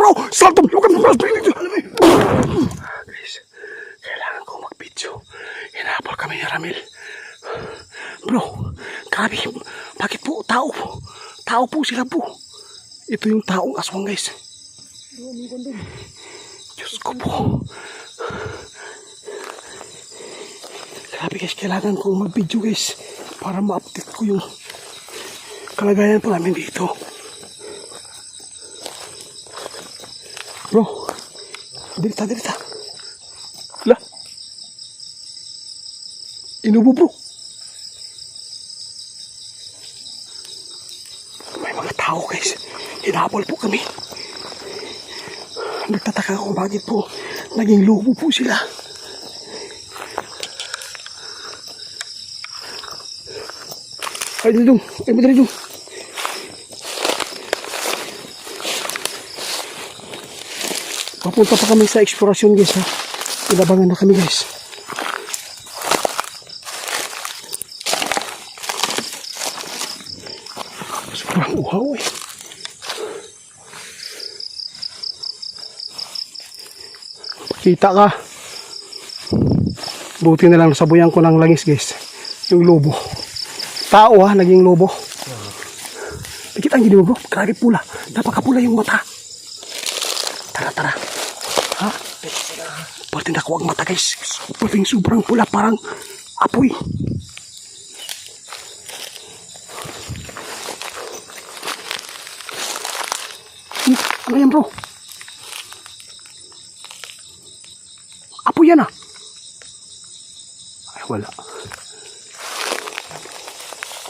bro! Salto! Guys, kailangan ko mag-video. Hinabol kami ni Ramil. Bro, grabe. Bakit po tao? Tao po sila po. Ito yung taong aswang guys. Diyos ko po. Grabe guys, kailangan kong mag-video guys para ma-update ko yung kalagayan po namin dito. Bro, dirita. Lah, inubo bro. May mga tao guys, hinabol po kami. Nagtataka ako bakit po naging lobo po sila. Ay, dito. Papunta pa kami sa eksplorasyon guys ha. Ilabangan na kami guys. Sobrang uhaw eh. Pakita ka. Buti na lang nasabuyan ko ng langis guys. Yung lobo. Tao ha, naging lobo. Nakita ang gini mo bro. Grabe pula. Napakapula yung mata. Tara. Ha? Pwede na ko ang mata guys. Sobrang pula. Parang apoy. Ano yan bro? Apoy yan ah. Ay wala.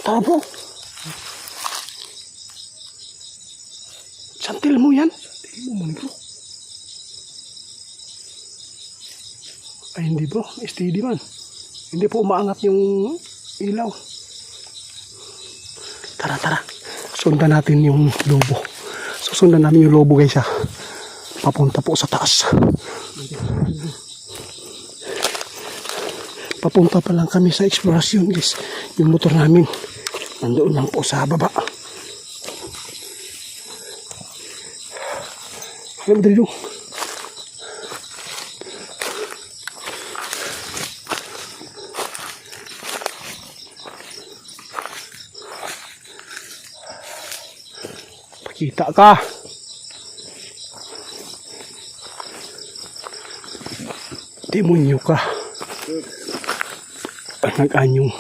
Tara bro. Santil mo yan. Santil mo bro. Ay hindi bro, steady man. Hindi po umaangat yung ilaw. Tara. Sundan natin yung lobo. Susundan namin yung lobo guys ha. Papunta po sa taas. Papunta pa lang kami sa eksplorasyon guys. Yung motor namin nandoon lang po sa baba. Alam mo dito. Pakita ka. Demonyo ka. Nag-anyong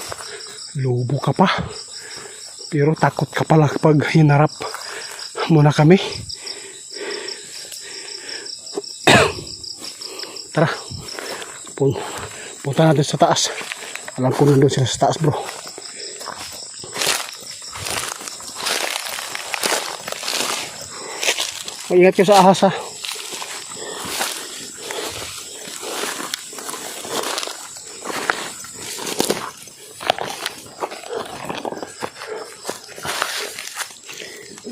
lobo ka pa. Pero takot ka pala kapag hinarap muna kami. Tara. Punta natin sa taas. Alam ko nandun sila sa taas bro. Mag-ingat kayo sa ahas ha.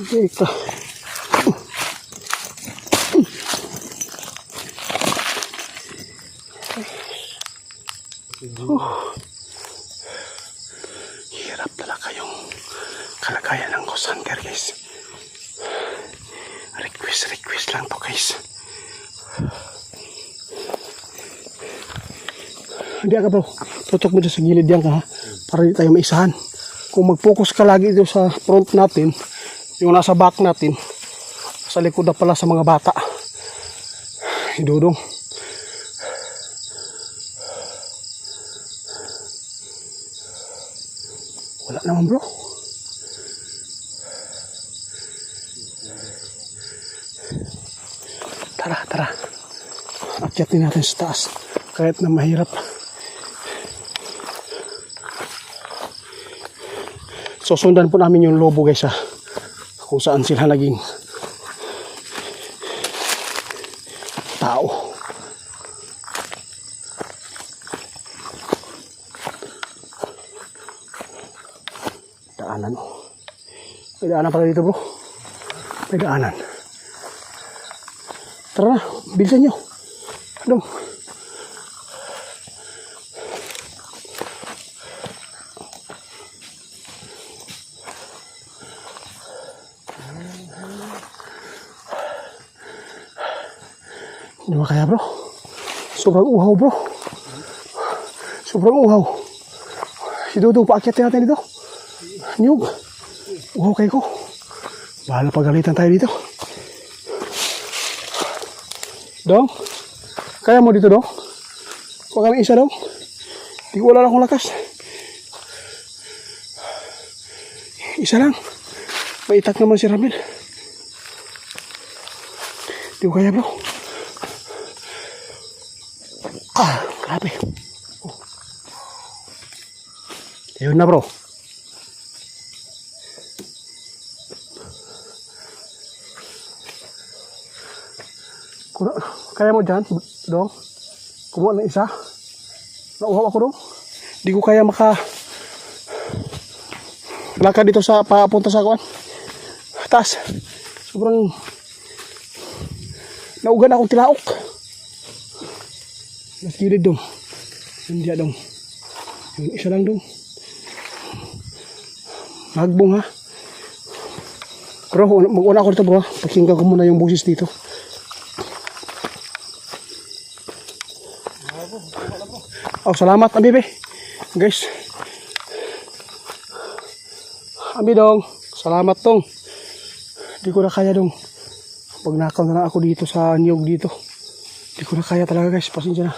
Okay, ito. Hirap talaga yung kalagayan ng Ghost Hunter guys. Request lang to guys. Hindi ka bro, tutok mo dyan sa gilid yan ka ha, para hindi tayo maisahan. Kung mag-focus ka lagi dito sa front natin, yung nasa back natin, sa likod na pala sa mga bata. Idudong. Wala naman bro. Tara. Akyatin natin sa taas. Kahit na mahirap. Susundan po namin yung lobo guys ha. Kung saan sila naging tao. Daanan o. May daanan pala dito bro. May daanan. Tara na, bilisan nyo. Dong. Hindi ba kaya bro? Sobrang uhaw bro. Sobrang uhaw. Si Dudong, paakyatin natin dito. Niyog. Uhaw kayo ko. Bahala pagalitan tayo dito. Dong? Kaya mo dito dong? Huwag kami isa dong? Di ko wala lang akong lakas. Isa lang. Maitak naman si Ramil. Di ko kaya bro. Grabe. Oh. Ayun na bro. Kaya mo dyan, dong? Kumuha ng isa. Nauhaw ako dong. Di ko kaya lakad dito sa papunta sa kuan. Taas. Sobrang naugan akong tilaok. Nasgilid dong. Hindi dong. Yung isa lang dong. Magbong ha. Bro, mag-una ako dito bro. Pakinggan ko muna yung boses dito. Oh, salamat Abi be. Guys. Abi dong. Salamat tong. Di ko na kaya dong. Pag nakaw na lang ako dito sa niyog dito. Di ko na kaya talaga guys. Pasensya na.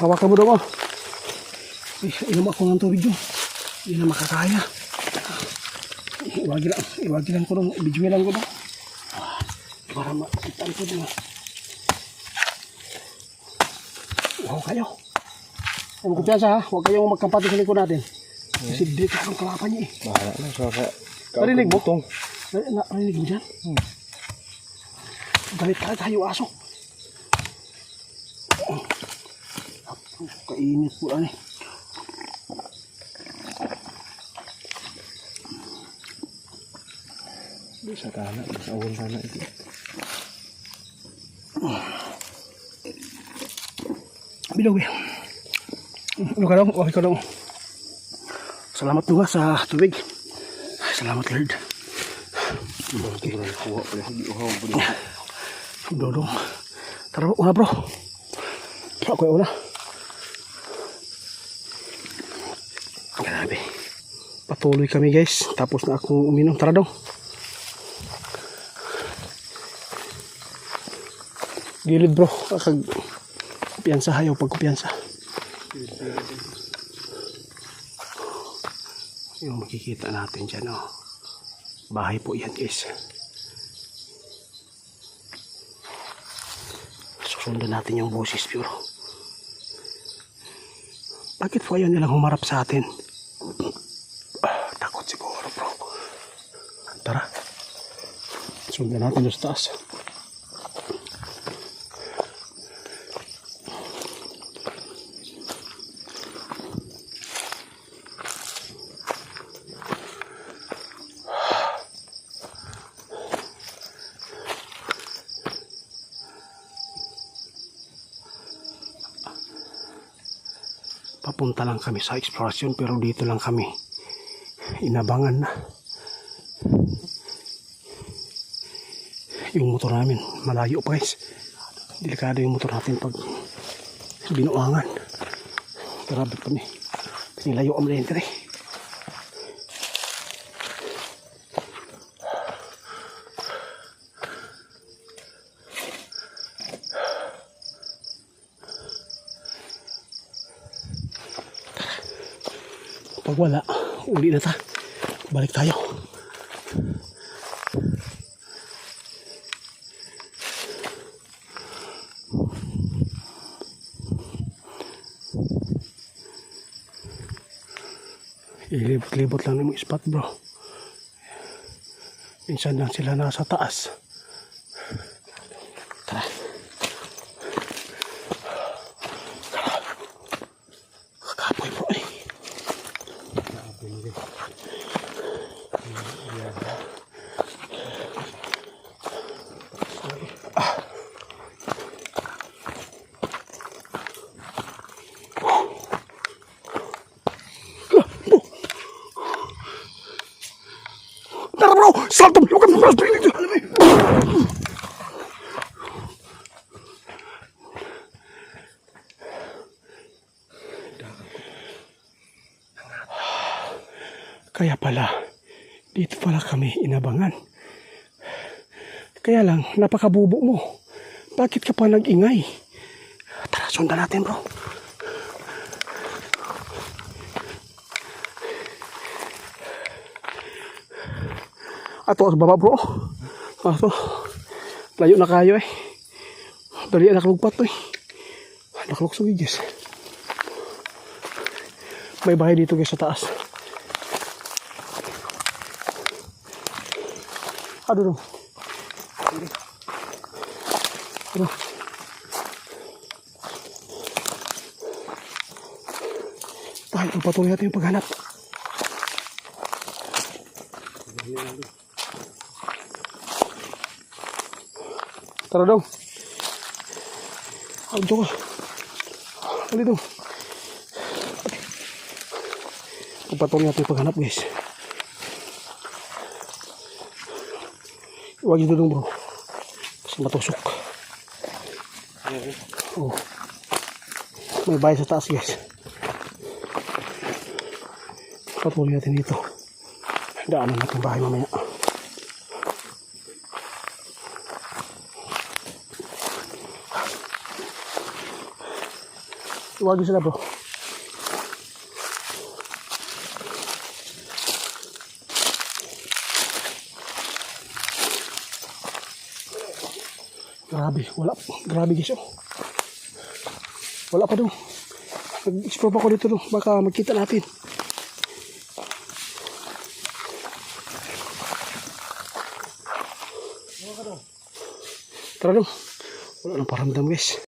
Hawakan mo dong oh. Inom ako ng tubig dong. Hindi na makakaya. Iwagi lang ko dong. Ibidyo lang ko dong. Para makita ko dong. Wow kayo. Ang kumpiyansa ha, huwag kayong magkampati sa likod natin. Kasi dito ang kalapan niya eh. Bahala na, saka narinig mo? Narinig mo dyan? Galit tayo aso. Kainit po ano eh. Sa tanah, sa awal tanah itu. Bilaw eh. Ano ka lang? Okay ka lang. Salamat nga sa tubig. Salamat Lord. Dodong. Tara bro, una bro. Ako yung una. Grabe. Patuloy kami guys. Tapos na akong uminom. Tara dong. Gilid bro. Kumpiyansa hayaw pag kumpiyansa. Yung makikita natin dyan oh. Bahay po yan guys. Susundan natin yung boses pure. Bakit po ayaw nilang humarap sa atin? Takot siguro bro. Tara. Sundan natin yung taas. Papunta lang kami sa eksplorasyon pero dito lang kami inabangan na yung motor namin malayo pa guys. Delikado yung motor natin pag binuangan. Grabe kami pinilayo ang lente. Pag wala, uli na ta. Balik tayo. Ilibot-libot lang ng spot bro. Minsan lang sila nasa taas. Tara. Kakapoy bro eh. Tara bro, salto, huwag kang Kaya pala, dito pala kami inabangan. Kaya lang, napakabubo mo. Bakit ka pa nag-ingay? Tara, sundan natin bro. Ato sa baba bro. Ato. Layo na kayo eh. Dali nakalugpat to eh. Nakalugsog guys. May bahay dito guys sa taas. Aduh dong. Aduh. Tayo, patuloy natin yung paghanap. Tara dong. Aduh ka. Ali dong. Patuloy natin yung paghanap guys. Huwag dito dong bro. Kasi matusok. Oh. May bahay sa taas guys. Patuloy natin dito. Daanan natin bahay mamaya. Huwag sila bro. Grabe, wala. Grabe guys oh. Wala pa dong. Nag-explore pa ko dito dong. Baka magkita natin. Tara dong. Wala nang paramdam guys.